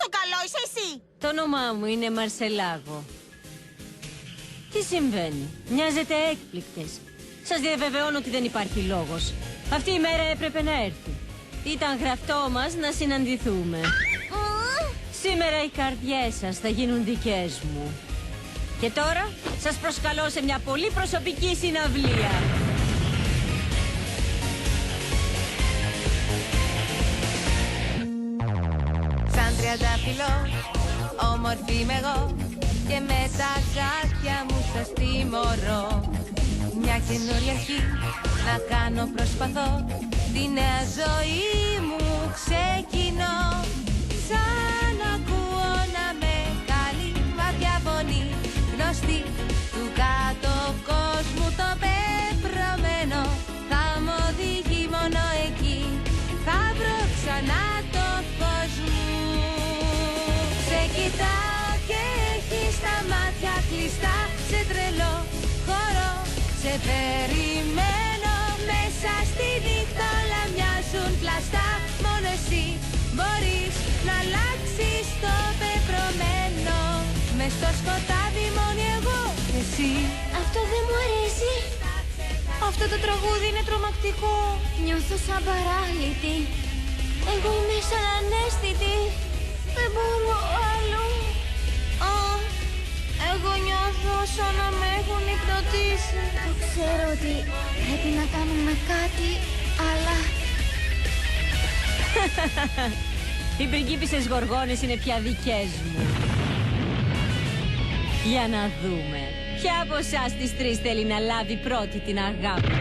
το καλό είσαι εσύ. Το όνομά μου είναι Μαρσελάγο. Τι συμβαίνει? Μοιάζετε έκπληκτες. Σας διαβεβαιώνω ότι δεν υπάρχει λόγος. Αυτή η μέρα έπρεπε να έρθει. Ήταν γραφτό μας να συναντηθούμε. Σήμερα οι καρδιές σας θα γίνουν δικές μου. Και τώρα σας προσκαλώ σε μια πολύ προσωπική συναυλία. Σαν τριαντάφυλλο, όμορφη είμαι εγώ και με τα χάτια μου σας τιμωρώ. Μια καινούρια αρχή να κάνω προσπαθώ, τη νέα ζωή μου ξεκινώ. Σαν ακούω να με καλεί βαθιά φωνή, γνωστή του κάτω κόσμου το πεπρωμένο, θα μ' οδηγεί μόνο εκεί, θα βρω ξανά το φως μου. Σε κοιτάω και έχεις τα μάτια κλειστά, σε τρελό χώρο σε περιμένω, μέσα στη νύχτα όλα μοιάζουν πλαστά, μόνο εσύ μπορείς να αλλάξεις το πεπρωμένο. Μες στο σκοτάδι μόνη εγώ, εσύ. Αυτό δεν μου αρέσει. Αυτό το τραγούδι είναι τρομακτικό. Νιώθω σαν παράλυτη. Εγώ είμαι σαν ανέστητη. Δεν μπορώ άλλο. Εγώ νιώθω σαν να με έχουν υπνοτίσει. Το ξέρω ότι πρέπει να κάνουμε κάτι, αλλά... Οι πριγκίπισσες γοργόνες είναι πια δικές μου. Για να δούμε. Ποια από εσάς τις τρεις θέλει να λάβει πρώτη την αγάπη?